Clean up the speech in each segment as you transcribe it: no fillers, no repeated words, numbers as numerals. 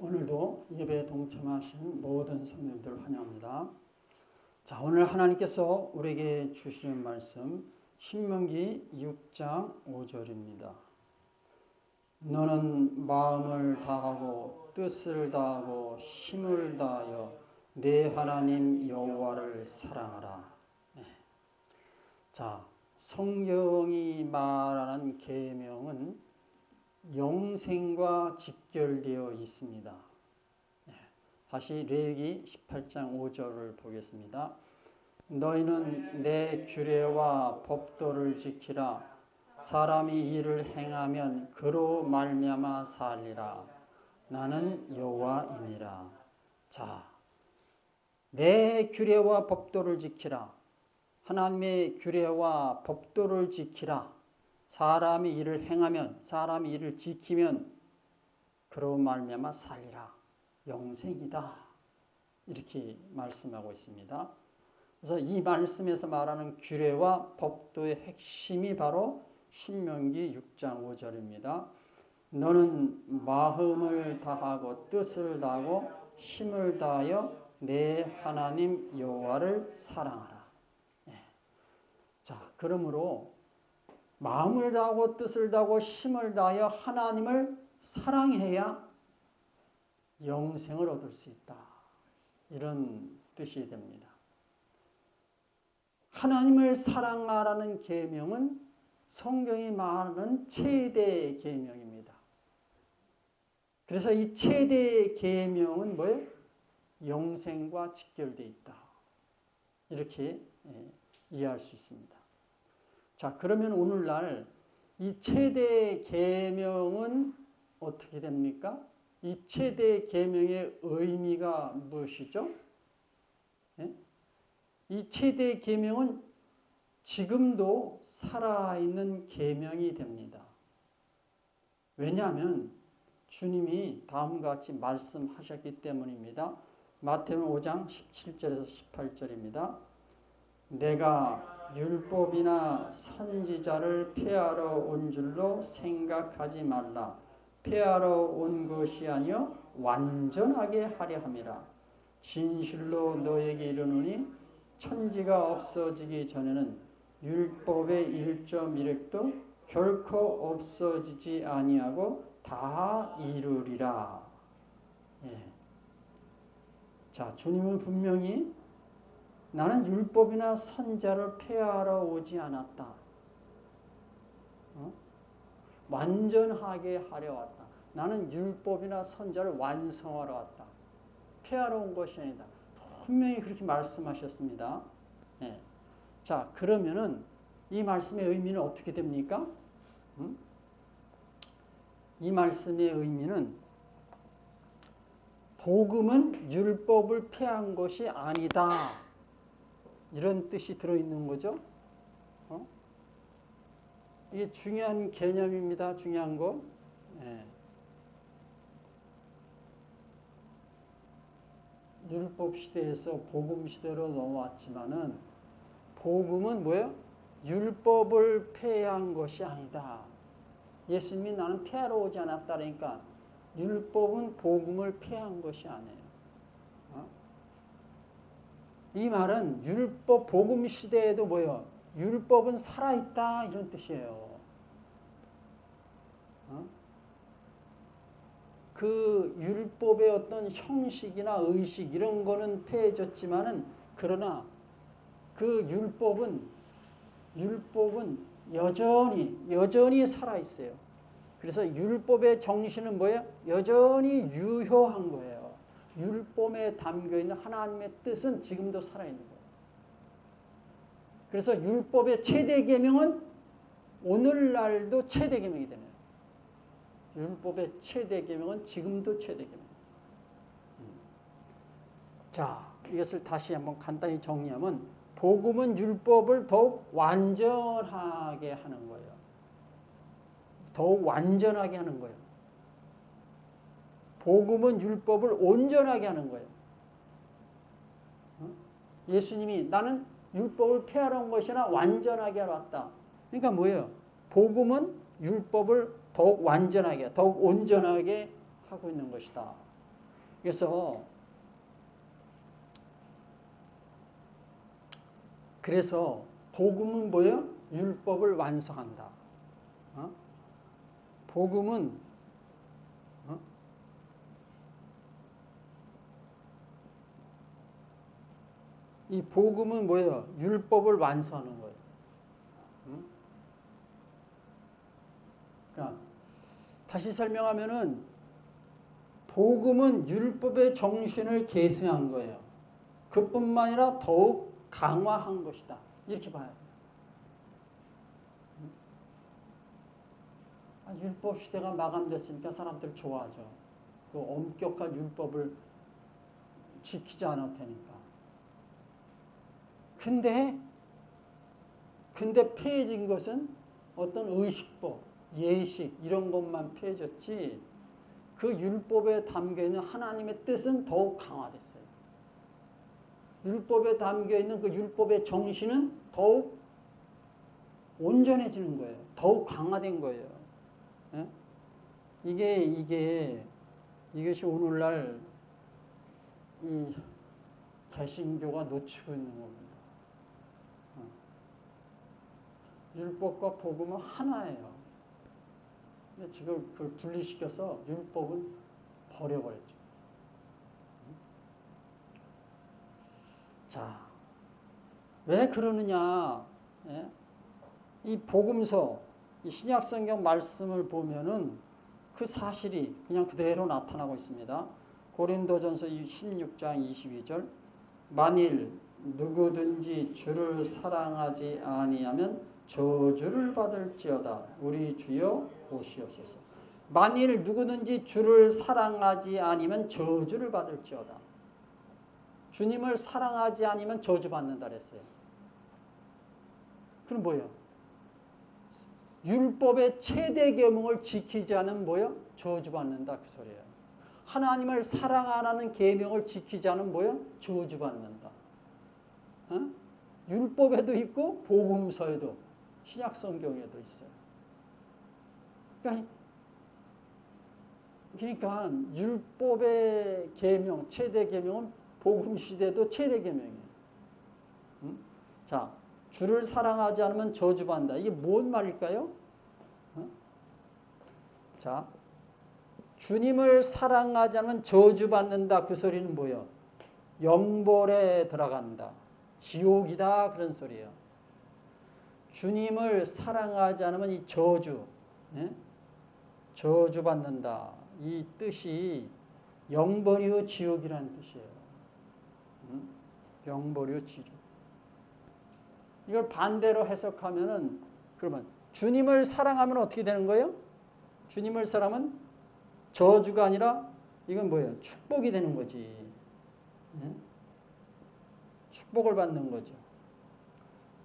오늘도 예배에 동참하신 모든 성도님들 환영합니다. 자, 오늘 하나님께서 우리에게 주시는 말씀 신명기 6장 5절입니다. 너는 마음을 다하고 뜻을 다하고 힘을 다하여 내 하나님 여호와를 사랑하라. 자, 성경이 말하는 계명은 영생과 직결되어 있습니다. 다시 레위기 18장 5절을 보겠습니다. 너희는 내 규례와 법도를 지키라. 사람이 이를 행하면 그로 말미암아 살리라. 나는 여호와이니라. 자, 내 규례와 법도를 지키라. 하나님의 규례와 법도를 지키라. 사람이 이를 행하면, 사람이 이를 지키면 그로 말미암아 살리라. 영생이다. 이렇게 말씀하고 있습니다. 그래서 이 말씀에서 말하는 규례와 법도의 핵심이 바로 신명기 6장 5절입니다. 너는 마음을 다하고 뜻을 다하고 힘을 다하여 내 하나님 여호와를 사랑하라. 자, 그러므로 마음을 다하고 뜻을 다하고 힘을 다하여 하나님을 사랑해야 영생을 얻을 수 있다. 이런 뜻이 됩니다. 하나님을 사랑하라는 계명은 성경이 말하는 최대 계명입니다. 그래서 이 최대 계명은 뭐예요? 영생과 직결되어 있다. 이렇게 이해할 수 있습니다. 자, 그러면 오늘날 이 최대 계명은 어떻게 됩니까? 이 최대 계명의 의미가 무엇이죠? 이 최대 계명은 지금도 살아있는 계명이 됩니다. 왜냐하면 주님이 다음과 같이 말씀하셨기 때문입니다. 마태복음 5장 17절에서 18절입니다. 내가 율법이나 선지자를 폐하러 온 줄로 생각하지 말라. 폐하러 온 것이 아니요 완전하게 하려 함이라. 진실로 너에게 이르노니 천지가 없어지기 전에는 율법의 1.1획도 결코 없어지지 아니하고 다 이루리라. 자, 주님은 분명히 나는 율법이나 선자를 폐하러 오지 않았다. 완전하게 하려 왔다. 나는 율법이나 선자를 완성하러 왔다. 폐하러 온 것이 아니다. 분명히 그렇게 말씀하셨습니다. 자, 그러면은 이 말씀의 의미는 어떻게 됩니까? 이 말씀의 의미는 복음은 율법을 폐한 것이 아니다. 이런 뜻이 들어있는 거죠. 이게 중요한 개념입니다. 중요한 거. 율법 시대에서 복음 시대로 넘어왔지만은 복음은 뭐예요? 율법을 폐한 것이 아니다. 예수님이 나는 폐하러 오지 않았다니까 율법은 복음을 폐한 것이 아니에요. 이 말은 율법 복음 시대에도 뭐예요? 율법은 살아있다 이런 뜻이에요. 그 율법의 어떤 형식이나 의식 이런 거는 폐해졌지만은 그러나 그 율법은 여전히 살아있어요. 그래서 율법의 정신은 뭐예요? 여전히 유효한 거예요. 율법에 담겨있는 하나님의 뜻은 지금도 살아있는 거예요. 그래서 율법의 최대 계명은 오늘날도 최대 계명이 되네요. 율법의 최대 계명은 지금도 최대 계명. 자, 이것을 다시 한번 간단히 정리하면 복음은 율법을 더욱 완전하게 하는 거예요. 더욱 완전하게 하는 거예요. 복음은 율법을 온전하게 하는 거예요. 예수님이 나는 율법을 폐하러 온 것이나 완전하게 하러 왔다. 그러니까 뭐예요? 복음은 율법을 더욱 완전하게, 더욱 온전하게 하고 있는 것이다. 그래서 복음은 뭐예요? 율법을 완성한다. 복음은 이 복음은 뭐예요? 율법을 완성하는 거예요. 그러니까 다시 설명하면은 복음은 율법의 정신을 계승한 거예요. 그뿐만 아니라 더욱 강화한 것이다. 이렇게 봐요. 율법 시대가 마감됐으니까 사람들 좋아하죠. 그 엄격한 율법을 지키지 않을 테니까. 근데 폐해진 것은 어떤 의식법, 예식 이런 것만 폐해졌지 그 율법에 담겨있는 하나님의 뜻은 더욱 강화됐어요. 율법에 담겨있는 그 율법의 정신은 더욱 온전해지는 거예요. 더욱 강화된 거예요. 예? 이것이 오늘날 이 개신교가 놓치고 있는 겁니다. 율법과 복음은 하나예요. 근데 지금 그걸 분리시켜서 율법은 버려버렸죠. 자, 왜 그러느냐? 예? 이 복음서, 이 신약성경 말씀을 보면은 그 사실이 그냥 그대로 나타나고 있습니다. 고린도전서 16장 22절 만일 누구든지 주를 사랑하지 아니하면 저주를 받을지어다. 우리 주여 오시옵소서. 만일 누구든지 주를 사랑하지 아니면 저주를 받을지어다. 주님을 사랑하지 않으면 저주받는다 그랬어요. 그럼 뭐예요? 율법의 최대 계명을 지키지 않으면 뭐예요? 저주받는다 그 소리예요. 하나님을 사랑하라는 계명을 지키지 않으면 뭐예요? 저주받는다. 율법에도 있고 복음서에도 신약 성경에도 있어요. 그러니까 율법의 계명, 최대 계명은 복음 시대도 최대 계명이에요. 자, 주를 사랑하지 않으면 저주받는다. 이게 뭔 말일까요? 자, 주님을 사랑하지 않으면 저주받는다. 그 소리는 뭐예요? 영벌에 들어간다. 지옥이다. 그런 소리예요. 주님을 사랑하지 않으면 이 저주, 저주받는다. 이 뜻이 영벌이요 지옥이라는 뜻이에요. 영벌이요 지옥. 이걸 반대로 해석하면은 그러면 주님을 사랑하면 어떻게 되는 거예요? 주님을 사랑하면 저주가 아니라 이건 뭐예요? 축복이 되는 거지. 축복을 받는 거죠.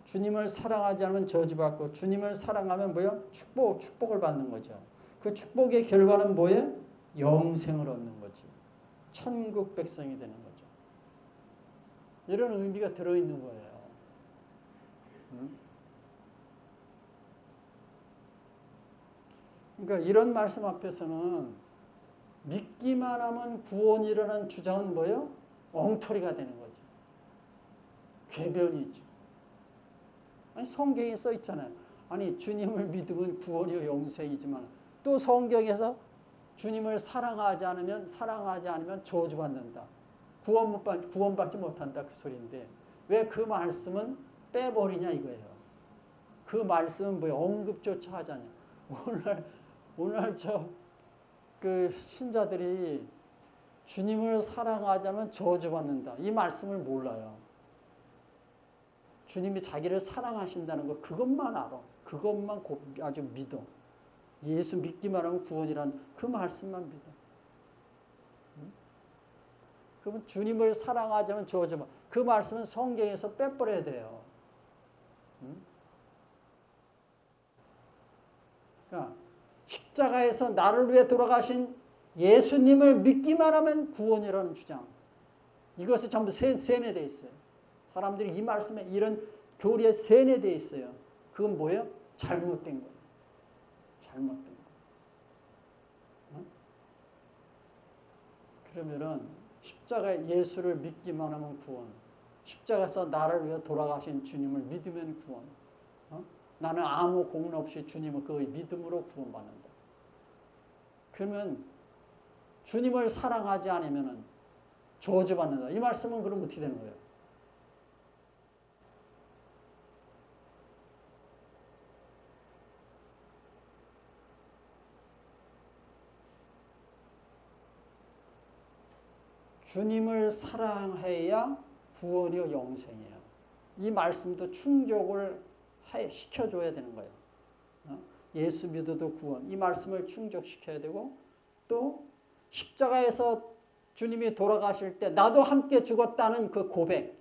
주님을 사랑하지 않으면 저주받고 주님을 사랑하면 뭐예요? 축복을 받는 거죠. 그 축복의 결과는 뭐예요? 영생을 얻는 거지. 천국 백성이 되는 거죠. 이런 의미가 들어있는 거예요. 그러니까 이런 말씀 앞에서는 믿기만 하면 구원이라는 주장은 뭐예요? 엉터리가 되는 거죠. 궤변이죠. 아니 성경에 써 있잖아요. 아니 주님을 믿으면 구원이요 영생이지만 또 성경에서 주님을 사랑하지 않으면 저주받는다. 구원받지 못한다 그 소리인데 왜 그 말씀은 빼버리냐 이거예요. 그 말씀은 뭐예요? 언급조차 하지 않냐. 오늘 그 신자들이 주님을 사랑하자면 저주받는다. 이 말씀을 몰라요. 주님이 자기를 사랑하신다는 거 그것만 알아. 그것만 아주 믿어. 예수 믿기만 하면 구원이라는 그 말씀만 믿어. 그러면 주님을 사랑하자면 저주받는다. 그 말씀은 성경에서 빼버려야 돼요. 그러니까 십자가에서 나를 위해 돌아가신 예수님을 믿기만 하면 구원이라는 주장. 이것이 전부 세뇌되어 있어요. 사람들이 이 말씀에 이런 교리에 세뇌되어 있어요. 그건 뭐예요? 잘못된 거예요. 잘못된 거. 그러면은 십자가 예수를 믿기만 하면 구원. 십자가에서 나를 위해 돌아가신 주님을 믿으면 구원. 나는 아무 공로 없이 주님을 그 믿음으로 구원받는다. 그러면 주님을 사랑하지 않으면 저주받는다. 이 말씀은 그럼 어떻게 되는 거예요? 주님을 사랑해야 구원이요 영생이에요. 이 말씀도 충족을 시켜줘야 되는 거예요. 예수 믿어도 구원. 이 말씀을 충족시켜야 되고 또 십자가에서 주님이 돌아가실 때 나도 함께 죽었다는 그 고백,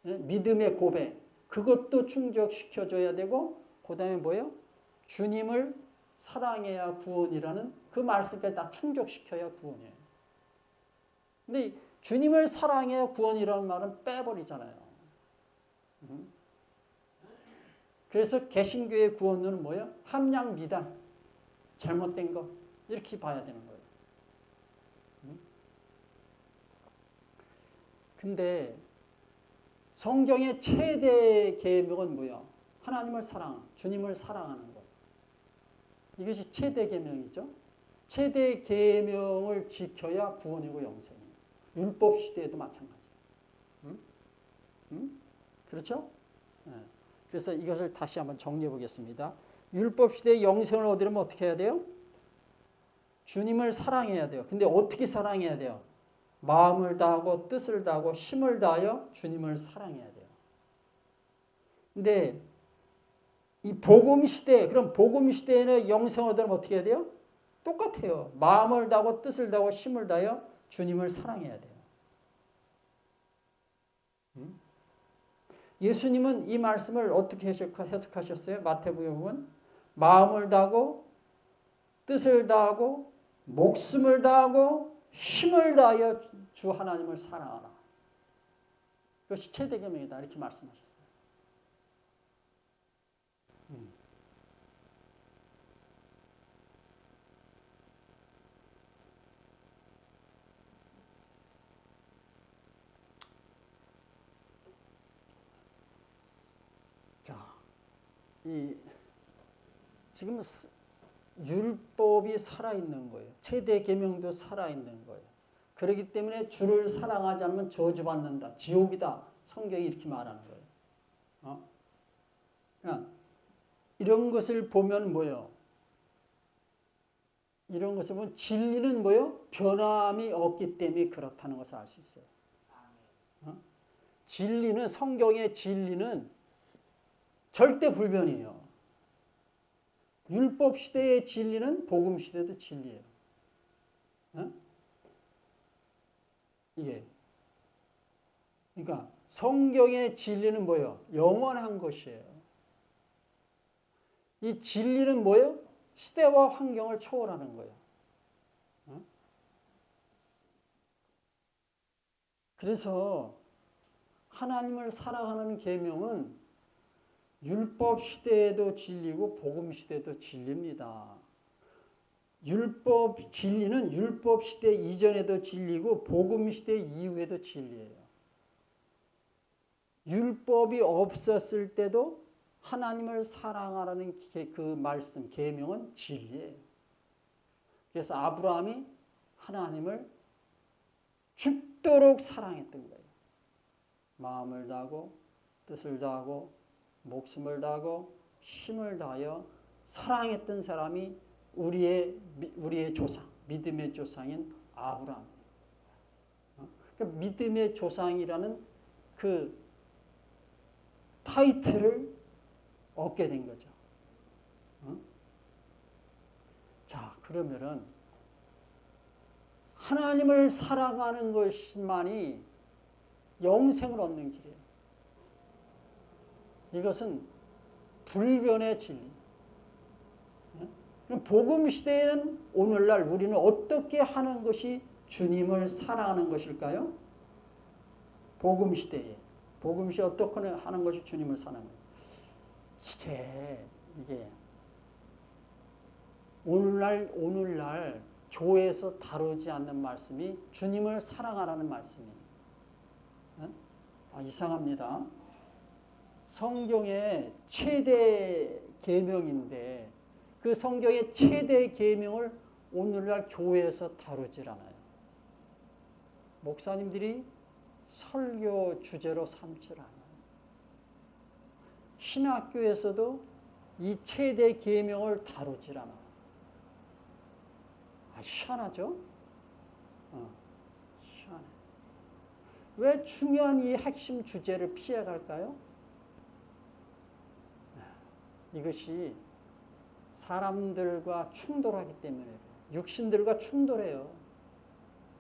믿음의 고백, 그것도 충족시켜줘야 되고 그 다음에 뭐예요? 주님을 사랑해야 구원이라는 그 말씀까지 다 충족시켜야 구원이에요. 근데 주님을 사랑해야 구원이라는 말은 빼버리잖아요. 그래서 개신교의 구원은 뭐예요? 함량 미단, 잘못된 것 이렇게 봐야 되는 거예요. 근데 성경의 최대 계명은 뭐예요? 하나님을 사랑, 주님을 사랑하는 것. 이것이 최대 계명이죠. 최대 계명을 지켜야 구원이고 영생이에요. 율법 시대에도 마찬가지예요. 그렇죠? 네. 그래서 이것을 다시 한번 정리해 보겠습니다. 율법 시대의 영생을 얻으려면 어떻게 해야 돼요? 주님을 사랑해야 돼요. 근데 어떻게 사랑해야 돼요? 마음을 다하고 뜻을 다하고 힘을 다하여 주님을 사랑해야 돼요. 근데 이 복음 시대, 그럼 복음 시대에는 영생을 얻으려면 어떻게 해야 돼요? 똑같아요. 마음을 다하고 뜻을 다하고 힘을 다하여 주님을 사랑해야 돼요. 예수님은 이 말씀을 어떻게 해석하셨어요? 마태복음은 마음을 다하고 뜻을 다하고 목숨을 다하고 힘을 다하여 주 하나님을 사랑하라. 그것이 최대 계명이다. 이렇게 말씀하셨어요. 자, 지금 율법이 살아있는 거예요. 최대 계명도 살아있는 거예요. 그렇기 때문에 주를 사랑하지 않으면 저주받는다. 지옥이다. 성경이 이렇게 말하는 거예요. 그러니까 이런 것을 보면 뭐예요? 이런 것을 보면 진리는 뭐예요? 변함이 없기 때문에 그렇다는 것을 알 수 있어요. 진리는, 성경의 진리는 절대 불변이에요. 율법 시대의 진리는 복음 시대도 진리예요. 이게. 그러니까 성경의 진리는 뭐예요? 영원한 것이에요. 이 진리는 뭐예요? 시대와 환경을 초월하는 거예요. 그래서 하나님을 사랑하는 계명은 율법 시대에도 진리고 복음 시대에도 진리입니다. 율법 진리는 율법 시대 이전에도 진리고 복음 시대 이후에도 진리예요. 율법이 없었을 때도 하나님을 사랑하라는 그 말씀, 계명은 진리예요. 그래서 아브라함이 하나님을 죽도록 사랑했던 거예요. 마음을 다하고 뜻을 다하고 목숨을 다하고 힘을 다하여 사랑했던 사람이 우리의 조상, 믿음의 조상인 아브라함. 그러니까 믿음의 조상이라는 그 타이틀을 얻게 된 거죠. 자, 그러면은 하나님을 사랑하는 것만이 영생을 얻는 길이에요. 이것은 불변의 진리. 그럼 복음 시대에는 오늘날 우리는 어떻게 하는 것이 주님을 사랑하는 것일까요? 복음 시대에. 복음 시대에 어떻게 하는 것이 주님을 사랑하는 것일까요? 이게 오늘날 교회에서 다루지 않는 말씀이 주님을 사랑하라는 말씀이에요. 이상합니다. 성경의 최대 계명인데 그 성경의 최대 계명을 오늘날 교회에서 다루질 않아요. 목사님들이 설교 주제로 삼질 않아요. 신학교에서도 이 최대 계명을 다루질 않아요. 희한하죠? 희한해. 왜 중요한 이 핵심 주제를 피해갈까요? 이것이 사람들과 충돌하기 때문에 육신들과 충돌해요.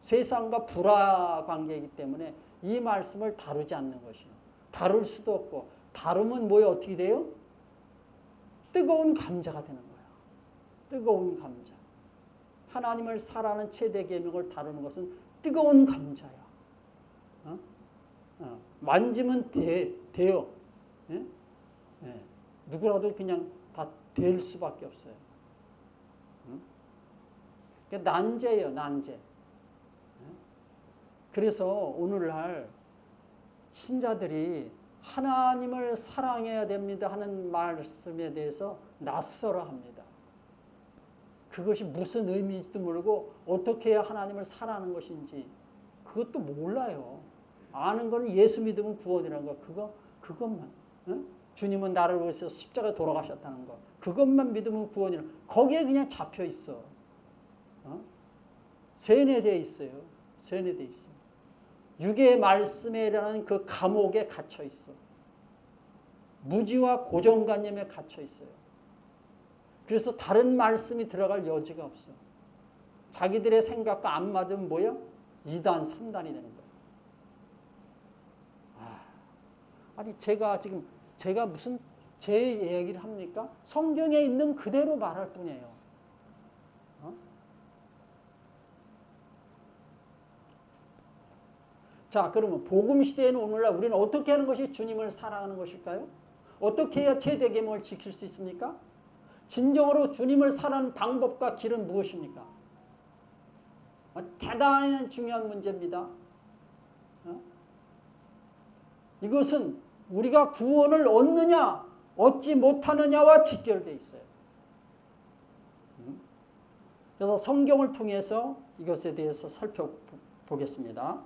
세상과 불화 관계이기 때문에 이 말씀을 다루지 않는 것이요. 다룰 수도 없고 다루면 뭐에 어떻게 돼요? 뜨거운 감자가 되는 거야. 뜨거운 감자. 하나님을 사랑하는 최대 계명을 다루는 것은 뜨거운 감자야. 만지면 돼요. 예? 예. 누구라도 그냥 다 될 수밖에 없어요. 난제예요, 난제. 그래서 오늘날 신자들이 하나님을 사랑해야 됩니다 하는 말씀에 대해서 낯설어 합니다. 그것이 무슨 의미인지도 모르고 어떻게 해야 하나님을 사랑하는 것인지 그것도 몰라요. 아는 건 예수 믿으면 구원이라는 거. 그것만. 주님은 나를 위해서 십자가에 돌아가셨다는 거. 그것만 믿으면 구원이라는 거. 거기에 그냥 잡혀 있어. 세뇌되어 있어요. 세뇌되어 있어. 육의 말씀이라는 그 감옥에 갇혀 있어. 무지와 고정관념에 갇혀 있어요. 그래서 다른 말씀이 들어갈 여지가 없어. 자기들의 생각과 안 맞으면 뭐야? 2단, 3단이 되는 거야. 아니 제가 무슨 제 얘기를 합니까? 성경에 있는 그대로 말할 뿐이에요. 자, 그러면 복음 시대에는 오늘날 우리는 어떻게 하는 것이 주님을 사랑하는 것일까요? 어떻게 해야 최대 계명을 지킬 수 있습니까? 진정으로 주님을 사랑하는 방법과 길은 무엇입니까? 대단히 중요한 문제입니다. 이것은 우리가 구원을 얻느냐 얻지 못하느냐와 직결되어 있어요. 그래서 성경을 통해서 이것에 대해서 살펴보겠습니다.